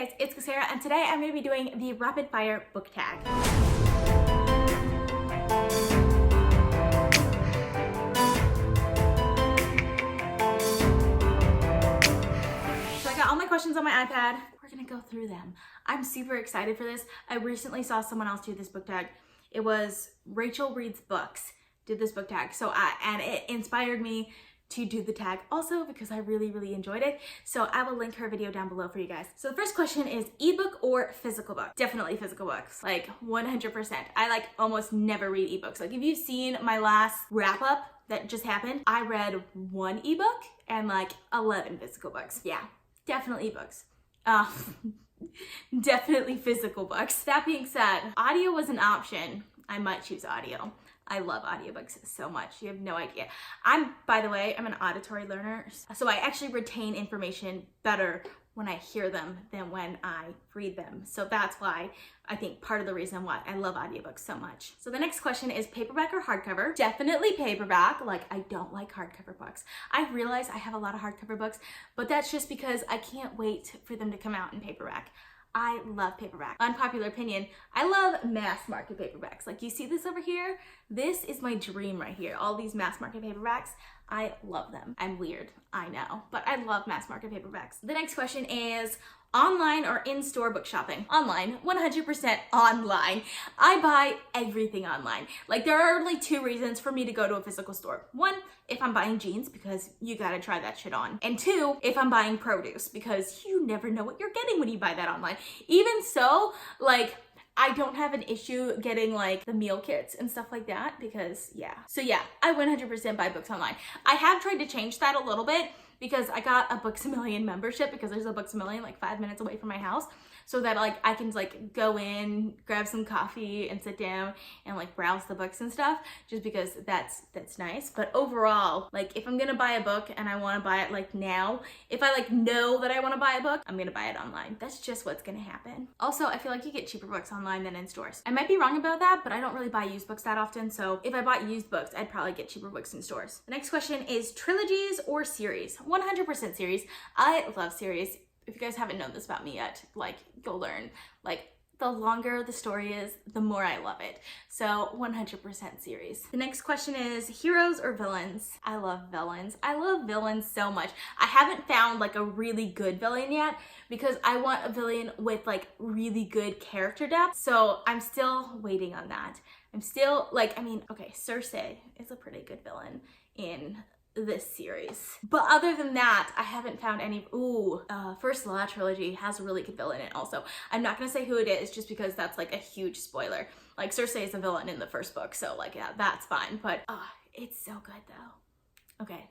guys, it's Sarah, and today I'm going to be doing the rapid fire book tag. So I got all my questions on my iPad. We're going to go through them. I'm super excited for this. I recently saw someone else do this book tag. It was Rachel Reads Books did this book tag. And it inspired me to do the tag also because I really enjoyed it. So I will link her video down below for you guys. So the first question is ebook or physical book? Definitely physical books, like 100%. I like almost never read ebooks. Like if you've seen my last wrap up that just happened, I read 1 ebook and like 11 physical books. Yeah, definitely ebooks. Definitely physical books. That being said, audio was an option. I might choose audio. I love audiobooks so much. You have no idea. By the way, I'm an auditory learner, so I actually retain information better when I hear them than when I read them. So that's why I think part of the reason why I love audiobooks so much. So the next question is paperback or hardcover? Definitely paperback. Like I don't like hardcover books. I realize I have a lot of hardcover books, but that's just because I can't wait for them to come out in paperback. I love paperback. Unpopular opinion, I love mass market paperbacks. Like you see this over here? This is my dream right here. All these mass market paperbacks, I love them. I'm weird, I know, but I love mass market paperbacks. The next question is online or in-store book shopping? Online, 100% online. I buy everything online. Like there are only 2 reasons for me to go to a physical store. 1, if I'm buying jeans because you gotta try that shit on. And 2, if I'm buying produce because you never know what you're getting when you buy that online. Even so, like I don't have an issue getting like the meal kits and stuff like that because yeah. So yeah, I 100% buy books online. I have tried to change that a little bit because I got a Books A Million membership because there's a Books A Million like 5 minutes away from my house. So that like I can like go in, grab some coffee and sit down and like browse the books and stuff just because that's nice. But overall, like if I'm gonna buy a book and I wanna buy it like now, if I like know that I wanna buy a book, I'm gonna buy it online. That's just what's gonna happen. Also, I feel like you get cheaper books online than in stores. I might be wrong about that, but I don't really buy used books that often. So if I bought used books, I'd probably get cheaper books in stores. The next question is trilogies or series? 100% series. I love series. If you guys haven't known this about me yet, like go learn. Like the longer the story is, the more I love it. So 100% series. The next question is heroes or villains? I love villains. I love villains so much. I haven't found like a really good villain yet because I want a villain with like really good character depth. So I'm still waiting on that. I'm still like, I mean, okay, Cersei is a pretty good villain in this series. But other than that, I haven't found any. First Law trilogy has a really good villain in it also. I'm not gonna say who it is just because that's like a huge spoiler. Like Cersei is a villain in the first book, so like yeah, that's fine. But it's so good though. Okay,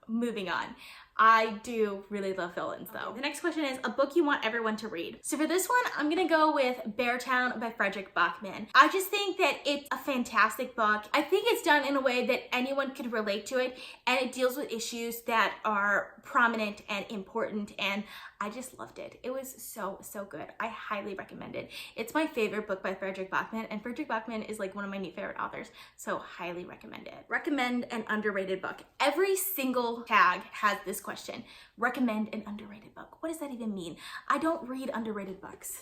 moving on. I do really love villains though. The next question is a book you want everyone to read. So for this one, I'm gonna go with Beartown by Frederick Bachman. I just think that it's a fantastic book. I think it's done in a way that anyone could relate to it, and it deals with issues that are prominent and important, and I just loved it. It was so good. I highly recommend it. It's my favorite book by Frederick Bachman, and Frederick Bachman is like one of my new favorite authors, so highly recommend it. Recommend an underrated book. Every single tag has this question. Recommend an underrated book. What does that even mean? I don't read underrated books.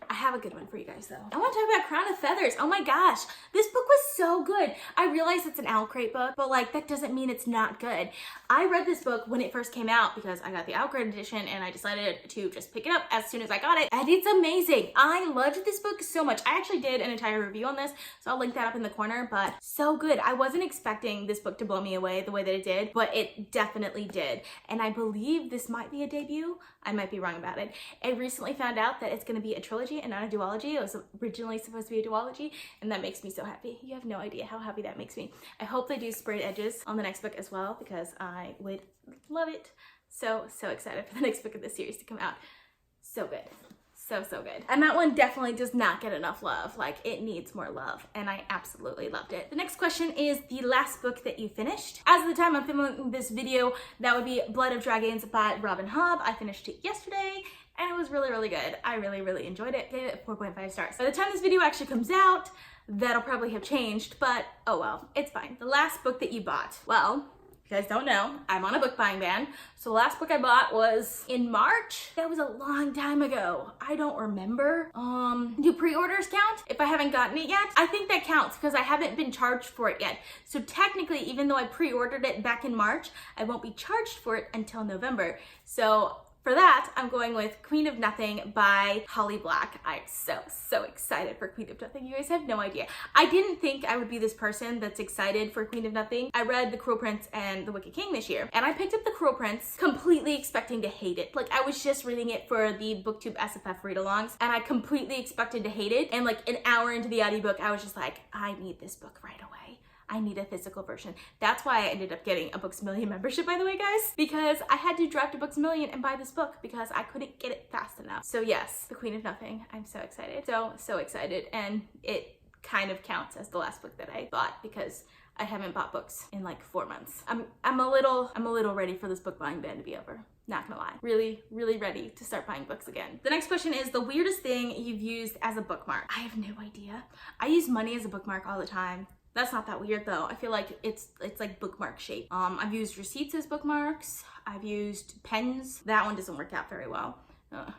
I have a good one for you guys though. I want to talk about Crown of Feathers. Oh my gosh, this book was so good. I realize it's an Owl Crate book, but like that doesn't mean it's not good. I read this book when it first came out because I got the Owl Crate edition and I decided to just pick it up as soon as I got it, and it's amazing. I loved this book so much. I actually did an entire review on this, so I'll link that up in the corner, but so good. I wasn't expecting this book to blow me away the way that it did, but it definitely did. And I believe this might be a debut. I might be wrong about it. I recently found out that it's gonna be a trilogy and not a duology. It was originally supposed to be a duology, and that makes me so happy. You have no idea how happy that makes me. I hope they do sprayed edges on the next book as well because I would love it. So excited for the next book of this series to come out. So good. So good. And that one definitely does not get enough love. Like it needs more love, and I absolutely loved it. The next question is the last book that you finished. As of the time I'm filming this video, that would be Blood of Dragons by Robin Hobb. I finished it yesterday and it was really good. I really enjoyed it. Gave it 4.5 stars. By the time this video actually comes out, that'll probably have changed, but oh well, it's fine. The last book that you bought. Well, you guys don't know, I'm on a book buying ban. So the last book I bought was in March. That was a long time ago. I don't remember. Do pre-orders count if I haven't gotten it yet? I think that counts because I haven't been charged for it yet. So technically, even though I pre-ordered it back in March, I won't be charged for it until November. So for that, I'm going with Queen of Nothing by Holly Black. I'm so excited for Queen of Nothing. You guys have no idea. I didn't think I would be this person that's excited for Queen of Nothing. I read The Cruel Prince and The Wicked King this year, and I picked up The Cruel Prince completely expecting to hate it. Like, I was just reading it for the BookTube SFF read-alongs, and I completely expected to hate it. And like an hour into the audiobook, I was just like, I need this book right away. I need a physical version. That's why I ended up getting a Books A Million membership, by the way, guys, because I had to drive to Books A Million and buy this book because I couldn't get it fast enough. So yes, The Queen of Nothing. I'm so excited. So excited. And it kind of counts as the last book that I bought because I haven't bought books in like 4 months. I'm a little ready for this book buying ban to be over. Not gonna lie. Really ready to start buying books again. The next question is the weirdest thing you've used as a bookmark. I have no idea. I use money as a bookmark all the time. That's not that weird though. I feel like it's like bookmark shape. I've used receipts as bookmarks. I've used pens. That one doesn't work out very well.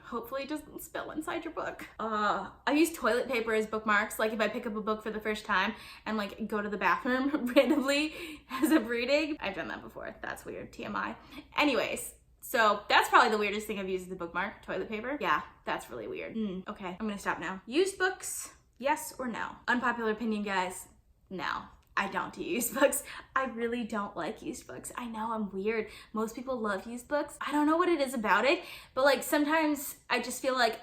Hopefully it doesn't spill inside your book. I use toilet paper as bookmarks. Like if I pick up a book for the first time and like go to the bathroom randomly as I'm reading. I've done that before. That's weird. TMI. Anyways. So that's probably the weirdest thing I've used as a bookmark. Toilet paper. Yeah, that's really weird. Okay, I'm gonna stop now. Used books, yes or no? Unpopular opinion, guys. No, I don't do used books. I really don't like used books. I know I'm weird. Most people love used books. I don't know what it is about it, but like sometimes I just feel like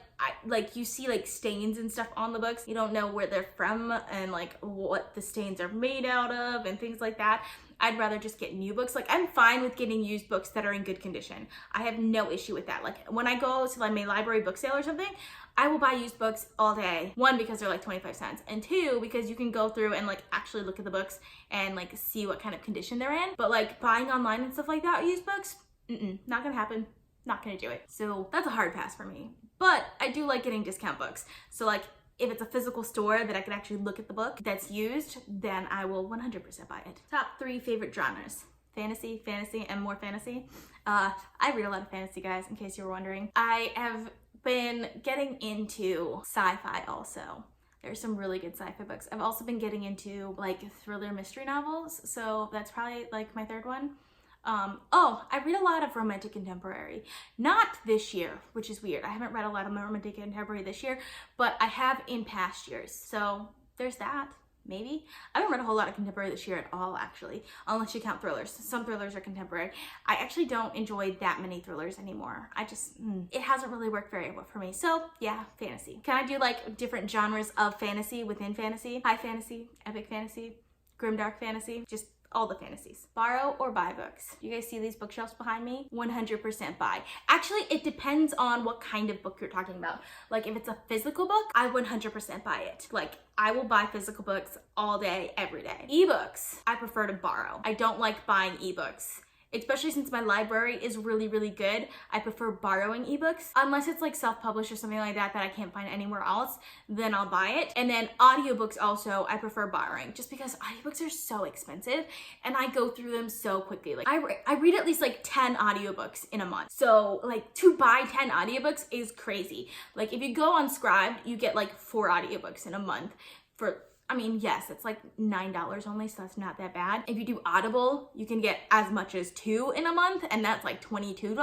you see like stains and stuff on the books. You don't know where they're from and like what the stains are made out of and things like that. I'd rather just get new books. Like I'm fine with getting used books that are in good condition. I have no issue with that. Like when I go to like my library book sale or something, I will buy used books all day. One, because they're like 25 cents. And two, because you can go through and like actually look at the books and like see what kind of condition they're in. But like buying online and stuff like that, used books, not gonna happen. Not gonna do it. So that's a hard pass for me. But I do like getting discount books. So like if it's a physical store that I can actually look at the book that's used, then I will 100% buy it. Top 3 favorite genres. Fantasy, and more fantasy. I read a lot of fantasy, guys, in case you were wondering. I have been getting into sci-fi also. There's some really good sci-fi books. I've also been getting into like thriller mystery novels, so that's probably like my third one. I read a lot of romantic contemporary. Not this year, which is weird. I haven't read a lot of romantic contemporary this year, but I have in past years. So there's that. Maybe. I haven't read a whole lot of contemporary this year at all, actually, unless you count thrillers. Some thrillers are contemporary. I actually don't enjoy that many thrillers anymore. It hasn't really worked very well for me. So yeah, fantasy. Can I do like different genres of fantasy within fantasy? High fantasy, epic fantasy, grimdark fantasy, just all the fantasies. Borrow or buy books? You guys see these bookshelves behind me? 100% buy. Actually, it depends on what kind of book you're talking about. Like if it's a physical book, I 100% buy it. Like I will buy physical books all day, every day. Ebooks, I prefer to borrow. I don't like buying ebooks. Especially since my library is really good, I prefer borrowing ebooks. Unless it's like self-published or something like that I can't find anywhere else, then I'll buy it. And then audiobooks also, I prefer borrowing just because audiobooks are so expensive and I go through them so quickly. Like I read at least like 10 audiobooks in a month. So like to buy 10 audiobooks is crazy. Like if you go on Scribd, you get like 4 audiobooks in a month for, I mean, yes, it's like $9 only, so that's not that bad. If you do Audible, you can get as much as 2 in a month, and that's like $22,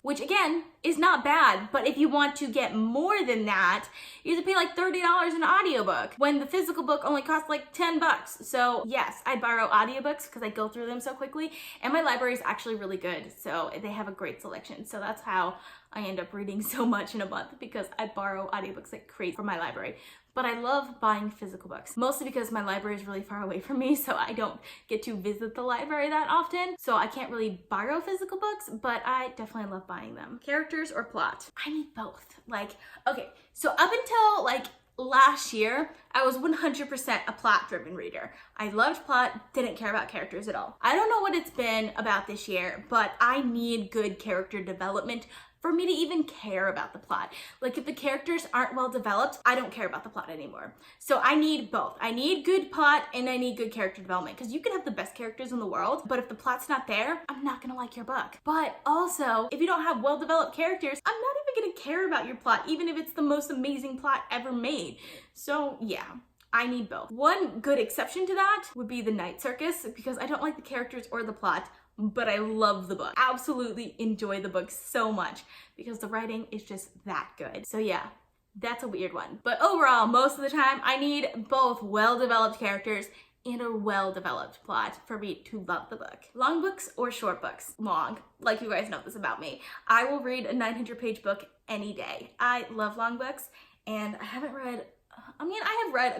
which again, is not bad. But if you want to get more than that, you have to pay like $30 an audiobook, when the physical book only costs like $10. So yes, I borrow audiobooks because I go through them so quickly, and my library is actually really good, so they have a great selection. So that's how I end up reading so much in a month, because I borrow audiobooks like crazy from my library. But I love buying physical books, mostly because my library is really far away from me, so I don't get to visit the library that often. So I can't really borrow physical books, but I definitely love buying them. Characters or plot? I need both. Like, okay, so up until like last year, I was 100% a plot-driven reader. I loved plot, didn't care about characters at all. I don't know what it's been about this year, but I need good character development for me to even care about the plot. Like if the characters aren't well developed, I don't care about the plot anymore. So I need both. I need good plot and I need good character development, because you can have the best characters in the world, but if the plot's not there, I'm not gonna like your book. But also, if you don't have well developed characters, I'm not even gonna care about your plot, even if it's the most amazing plot ever made. So yeah, I need both. One good exception to that would be The Night Circus, because I don't like the characters or the plot, but I love the book. Absolutely enjoy the book so much because the writing is just that good. So yeah, that's a weird one. But overall, most of the time, I need both well-developed characters and a well-developed plot for me to love the book. Long books or short books? Long. Like you guys know this about me. I will read a 900-page book any day. I love long books, and I have read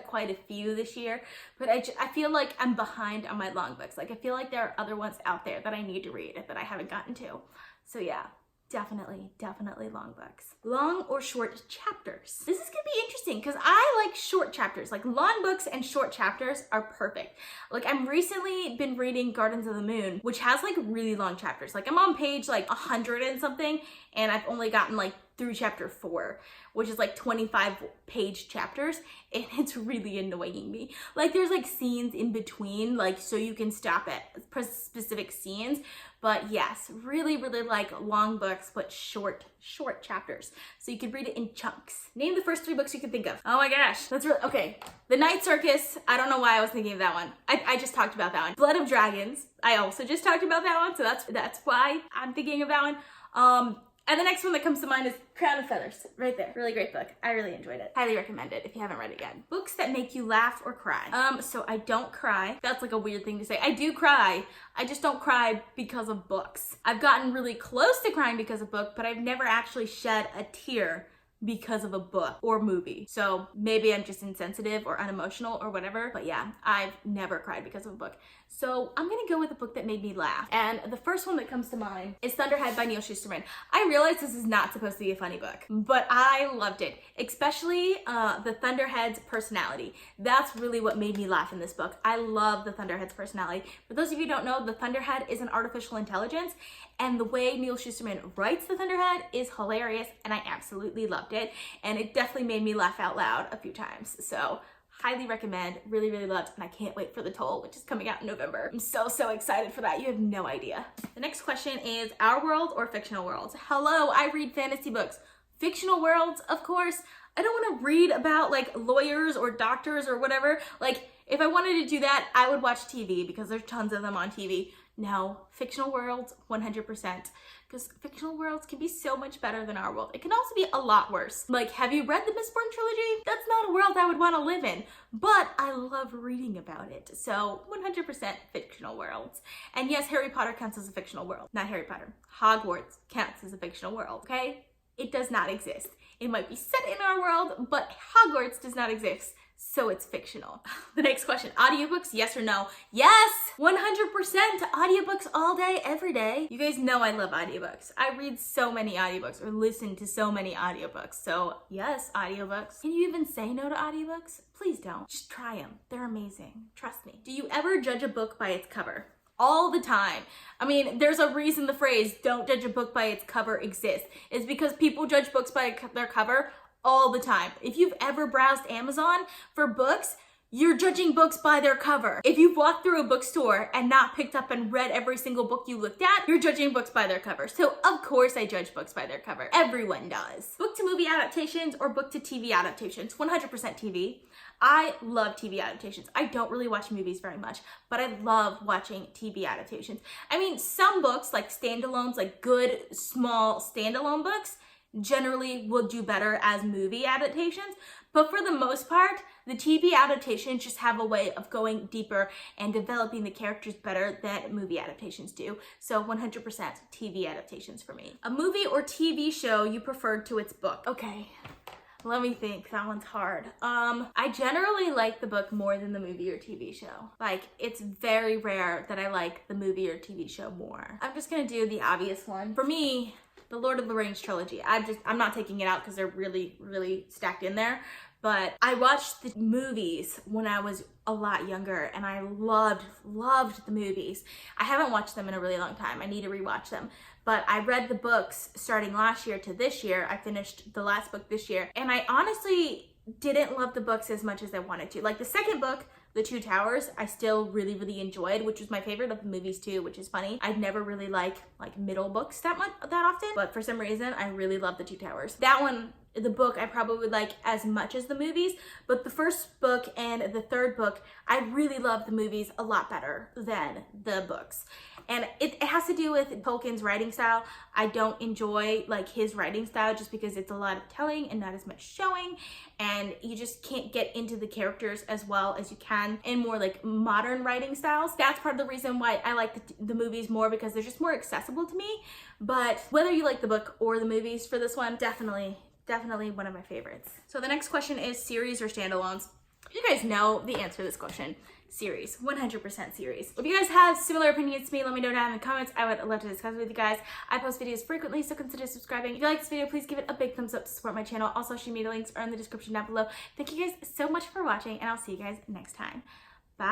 quite a few this year, but I feel like I'm behind on my long books. Like I feel like there are other ones out there that I need to read that I haven't gotten to. So yeah, definitely long books. Long or short chapters? This is gonna be interesting because I like short chapters. Like long books and short chapters are perfect. Like I'm recently been reading Gardens of the Moon, which has like really long chapters. Like I'm on page like 100 and something, and I've only gotten like through chapter 4, which is like 25-page chapters, and it's really annoying me. Like there's like scenes in between, like so you can stop at specific scenes. But yes, really like long books, but short chapters. So you can read it in chunks. Name the first 3 books you can think of. Oh my gosh, that's really, okay. The Night Circus, I don't know why I was thinking of that one. I just talked about that one. Blood of Dragons, I also just talked about that one, so that's why I'm thinking of that one. And the next one that comes to mind is Crown of Feathers, right there. Really great book. I really enjoyed it. Highly recommend it if you haven't read it yet. Books that make you laugh or cry. So I don't cry. That's like a weird thing to say. I do cry. I just don't cry because of books. I've gotten really close to crying because of book, but I've never actually shed a tear because of a book or movie. So maybe I'm just insensitive or unemotional or whatever, but yeah, I've never cried because of a book. So I'm gonna go with a book that made me laugh. And the first one that comes to mind is Thunderhead by Neal Shusterman. I realize this is not supposed to be a funny book, but I loved it, especially the Thunderhead's personality. That's really what made me laugh in this book. I love the Thunderhead's personality. For those of you who don't know, the Thunderhead is an artificial intelligence, and the way Neal Shusterman writes the Thunderhead is hilarious, and I absolutely loved it. And it definitely made me laugh out loud a few times. So highly recommend, really loved, and I can't wait for The Toll, which is coming out in November. I'm so excited for that. You have no idea. The next question is our world or fictional worlds? Hello, I read fantasy books. Fictional worlds, of course. I don't want to read about like lawyers or doctors or whatever. Like if I wanted to do that, I would watch TV because there's tons of them on TV. No, fictional worlds, 100%. Because fictional worlds can be so much better than our world. It can also be a lot worse. Like, have you read the Mistborn trilogy? That's not a world I would want to live in, but I love reading about it. So 100% fictional worlds. And yes, Harry Potter counts as a fictional world. Not Harry Potter. Hogwarts counts as a fictional world, okay? It does not exist. It might be set in our world, but Hogwarts does not exist. So it's fictional. The next question, audiobooks, yes or no? Yes, 100% audiobooks all day, every day. You guys know I love audiobooks. I read so many audiobooks or listen to so many audiobooks. So yes, audiobooks. Can you even say no to audiobooks? Please don't. Just try them. They're amazing. Trust me. Do you ever judge a book by its cover? All the time. I mean, there's a reason the phrase, don't judge a book by its cover exists. It's because people judge books by their cover all the time. If you've ever browsed Amazon for books, you're judging books by their cover. If you've walked through a bookstore and not picked up and read every single book you looked at, you're judging books by their cover. So of course I judge books by their cover. Everyone does. Book to movie adaptations or book to TV adaptations? 100% TV. I love TV adaptations. I don't really watch movies very much, but I love watching TV adaptations. I mean, some books like standalones, like good, small standalone books, generally will do better as movie adaptations, but for the most part, the TV adaptations just have a way of going deeper and developing the characters better than movie adaptations do. So 100% TV adaptations for me. A movie or TV show you preferred to its book? Okay, let me think. That one's hard. I generally like the book more than the movie or TV show. Like, it's very rare that I like the movie or TV show more. I'm just gonna do the obvious one. For me, the Lord of the Rings trilogy. I'm not taking it out because they're really stacked in there. but I watched the movies when I was a lot younger, and I loved the movies. I haven't watched them in a really long time. I need to rewatch them. But I read the books starting last year to this year. I finished the last book this year, and I honestly didn't love the books as much as I wanted to. Like the second book, The Two Towers, I still really enjoyed, which was my favorite of the movies too, which is funny. I'd never really like middle books that often, but for some reason I really love The Two Towers. That one, the book, I probably would like as much as the movies, but the first book and the third book, I really love the movies a lot better than the books. And it has to do with Tolkien's writing style. I don't enjoy like his writing style just because it's a lot of telling and not as much showing, and you just can't get into the characters as well as you can in more like modern writing styles. That's part of the reason why I like the movies more, because they're just more accessible to me. But whether you like the book or the movies for this one, definitely one of my favorites. So the next question is series or standalones. You guys know the answer to this question. Series, 100% series. If you guys have similar opinions to me, let me know down in the comments. I would love to discuss with you guys. I post videos frequently, so consider subscribing. If you like this video, please give it a big thumbs up to support my channel. All social media links are in the description down below. Thank you guys so much for watching, and I'll see you guys next time. Bye.